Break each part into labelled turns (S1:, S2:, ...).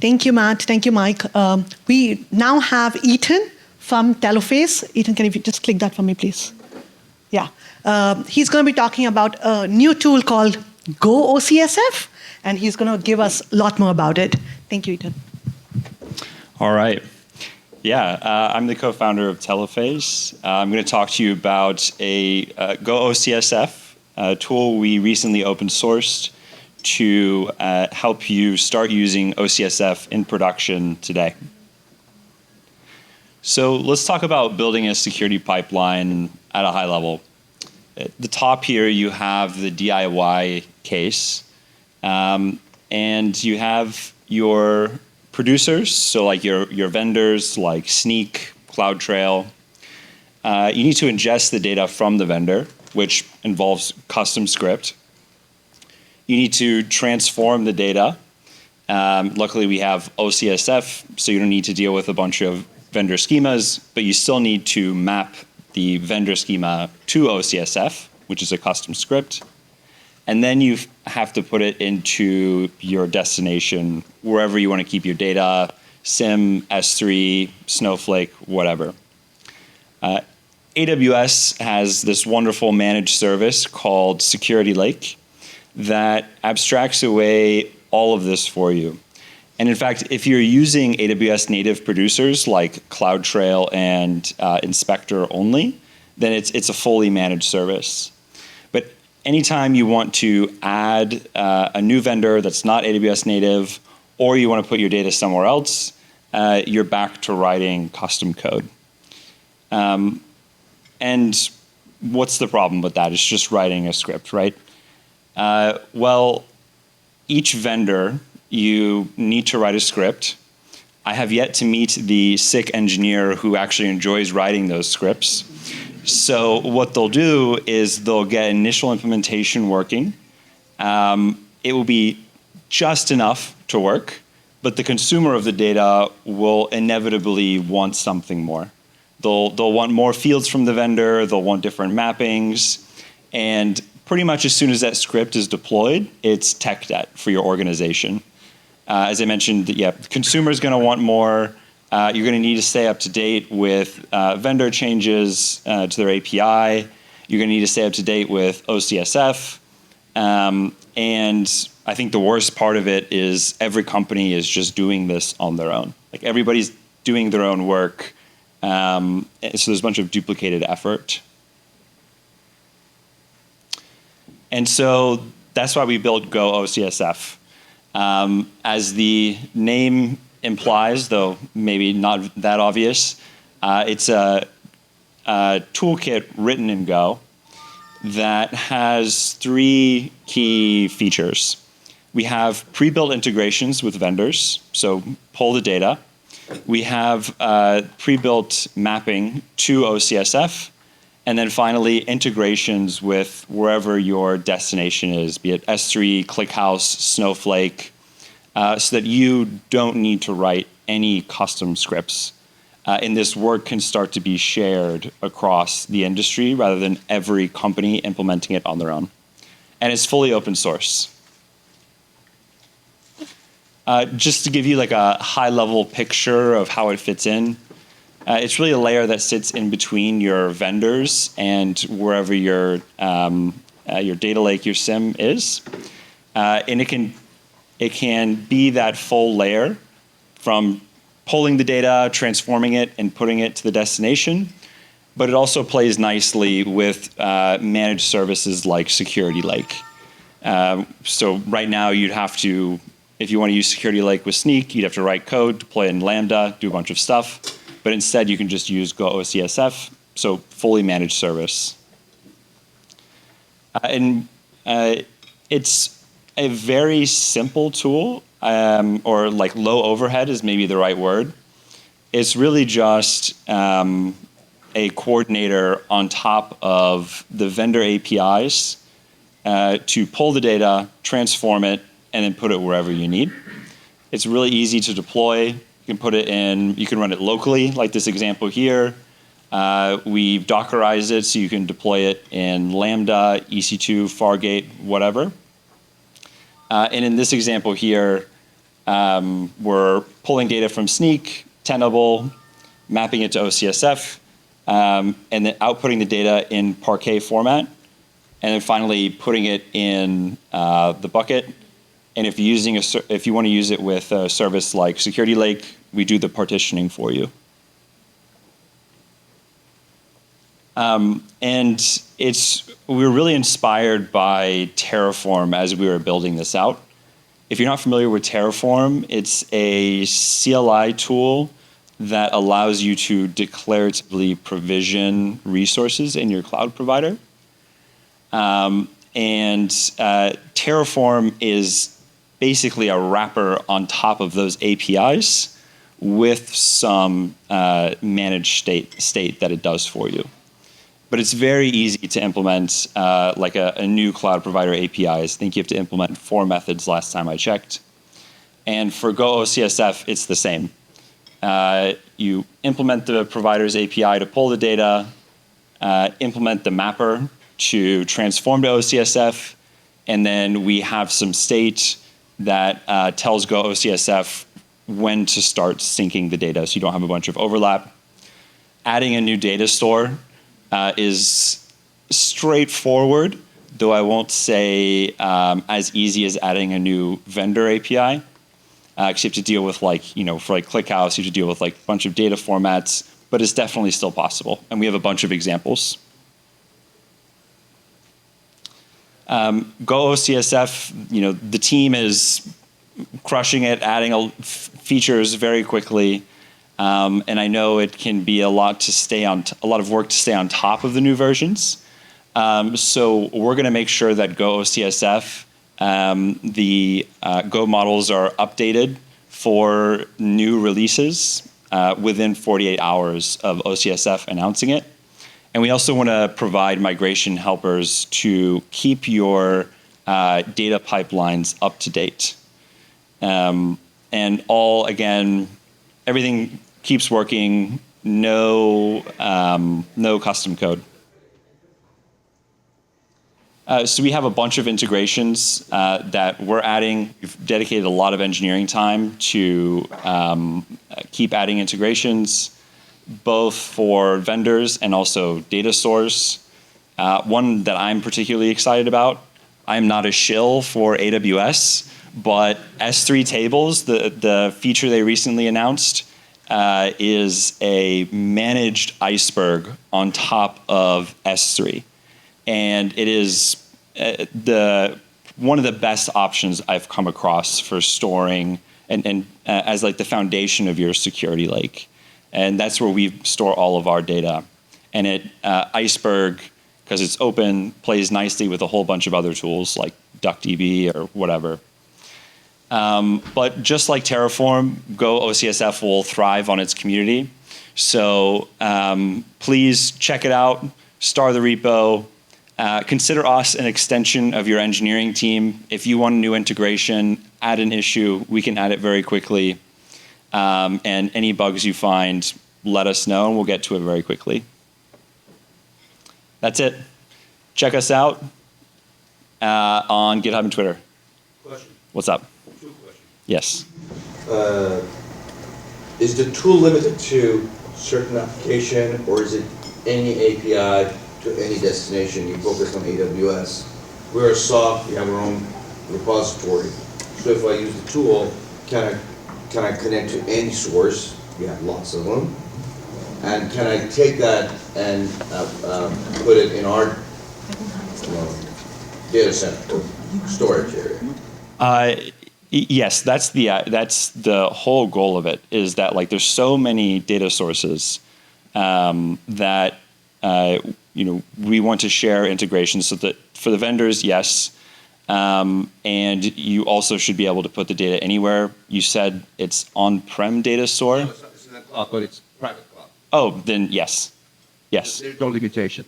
S1: Thank you, Matt. Thank you, Mike. We now have Ethan from Telophase. Ethan, can you just click that for me, please? Yeah. He's going to be talking about a new tool called go-OCSF, and he's going to give us a lot more about it. Thank you, Ethan.
S2: All right. Yeah, I'm the co-founder of Telophase. I'm going to talk to you about a go-OCSF tool we recently open sourced to help you start using OCSF in production today. So let's talk about building a security pipeline at a high level. At the top here, you have the DIY case, and you have your producers, so like your vendors like Sneak, CloudTrail. You need to ingest the data from the vendor, which involves custom script. You need to transform the data. Luckily, we have OCSF, so you don't need to deal with a bunch of vendor schemas, but you still need to map the vendor schema to OCSF, which is a custom script. And then you have to put it into your destination, wherever you want to keep your data, SIM, S3, Snowflake, whatever. AWS has this wonderful managed service called Security Lake that abstracts away all of this for you. And in fact, if you're using AWS native producers like CloudTrail and Inspector only, then it's a fully managed service. But anytime you want to add a new vendor that's not AWS native, or you want to put your data somewhere else, you're back to writing custom code. And what's the problem with that? It's just writing a script, right? Well, each vendor, you need to write a script. I have yet to meet the sick engineer who actually enjoys writing those scripts. So what they'll do is they'll get initial implementation working. It will be just enough to work, but the consumer of the data will inevitably want something more. They'll want more fields from the vendor, they'll want different mappings, and pretty much as soon as that script is deployed, it's tech debt for your organization. As I mentioned, yeah, the consumer is going to want more. You're going to need to stay up to date with vendor changes to their API. You're going to need to stay up to date with OCSF. And I think the worst part of it is every company is just doing this on their own. Like everybody's doing their own work. So there's a bunch of duplicated effort. And so that's why we built go-OCSF. As the name implies, though maybe not that obvious, it's a toolkit written in Go that has three key features. We have pre-built integrations with vendors, so pull the data. We have pre-built mapping to OCSF. And then finally, integrations with wherever your destination is, be it S3, ClickHouse, Snowflake, so that you don't need to write any custom scripts. And this work can start to be shared across the industry rather than every company implementing it on their own. And it's fully open source. Just to give you like a high-level picture of how it fits in, it's really a layer that sits in between your vendors and wherever your data lake, your SIM is. And it can be that full layer from pulling the data, transforming it, and putting it to the destination. But it also plays nicely with managed services like Security Lake. So right now you'd have to, if you want to use Security Lake with Sneak, you'd have to write code, deploy it in Lambda, do a bunch of stuff. But instead, you can just use go-OCSF, so fully managed service. It's a very simple tool, or like low overhead is maybe the right word. It's really just a coordinator on top of the vendor APIs to pull the data, transform it, and then put it wherever you need. It's really easy to deploy. You can put it in, you can run it locally, like this example here. We've Dockerized it so you can deploy it in Lambda, EC2, Fargate, whatever. And in this example here, we're pulling data from Sneak, Tenable, mapping it to OCSF, and then outputting the data in Parquet format, and then finally putting it in the bucket. And if you want to use it with a service like Security Lake, we do the partitioning for you. And we were really inspired by Terraform as we were building this out. If you're not familiar with Terraform, it's a CLI tool that allows you to declaratively provision resources in your cloud provider. Terraform is basically a wrapper on top of those APIs with some managed state that it does for you. But it's very easy to implement like a new cloud provider APIs. I think you have to implement 4 methods last time I checked. And for go-OCSF, it's the same. You implement the provider's API to pull the data, implement the mapper to transform to OCSF, and then we have some state that tells go-OCSF when to start syncing the data so you don't have a bunch of overlap. Adding a new data store is straightforward, though I won't say as easy as adding a new vendor API. Because you have to deal with for ClickHouse, you have to deal with a bunch of data formats, but it's definitely still possible. And we have a bunch of examples. go-OCSF, the team is crushing it, adding features very quickly. And I know it can be a lot of work to stay on top of the new versions. So we're going to make sure that go-OCSF, the Go models are updated for new releases within 48 hours of OCSF announcing it. And we also want to provide migration helpers to keep your data pipelines up to date. And everything keeps working, no custom code. So we have a bunch of integrations that we're adding. We've dedicated a lot of engineering time to keep adding integrations, both for vendors and also data stores. One that I'm particularly excited about, I'm not a shill for AWS, but S3 tables, the feature they recently announced, is a managed iceberg on top of S3. And it is one of the best options I've come across for storing and as the foundation of your security lake. And that's where we store all of our data. And Iceberg, because it's open, plays nicely with a whole bunch of other tools like DuckDB or whatever. But just like Terraform, go-OCSF will thrive on its community. So please check it out, star the repo. Consider us an extension of your engineering team. If you want a new integration, add an issue, we can add it very quickly. And any bugs you find, let us know, and we'll get to it very quickly. That's it. Check us out on GitHub and Twitter.
S3: Question.
S2: What's up?
S3: 2 questions.
S2: Yes.
S3: Is the tool limited to certain application, or is it any API to any destination? You focus on AWS. We're a SOC, we have our own repository. So if I use the tool, can I connect to any source? We have lots of them. And can I take that and put it in our data center storage area?
S2: Yes, that's the whole goal of it, is that there's so many data sources that we want to share integrations so that for the vendors, yes, and you also should be able to put the data anywhere. You said it's on-prem data store?
S3: No, it's not cloud, but it's private cloud.
S2: Oh, then yes. Yes.
S3: There's no limitation.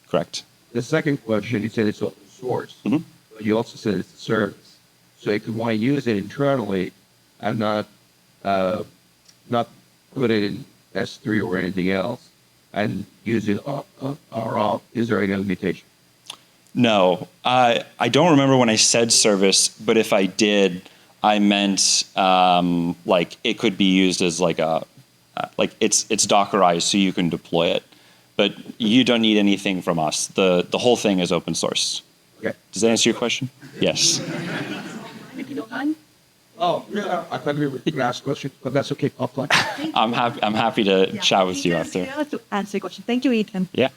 S2: Correct.
S3: The second question, you said it's open source, but you also said it's a service. So if you want to use it internally and not put it in S3 or anything else, and use it is there any limitation?
S2: No. I don't remember when I said service, but if I did, I meant like it could be used as like a it's Dockerized so you can deploy it, but you don't need anything from us. The whole thing is open source.
S4: Okay.
S2: Does that answer your question? Yes.
S5: If you don't mind.
S4: Oh, yeah, I thought we were going to ask questions, but that's okay, offline.
S2: I'm happy to chat with you after.
S5: To answer your question. Thank you, Ethan.
S2: Yeah.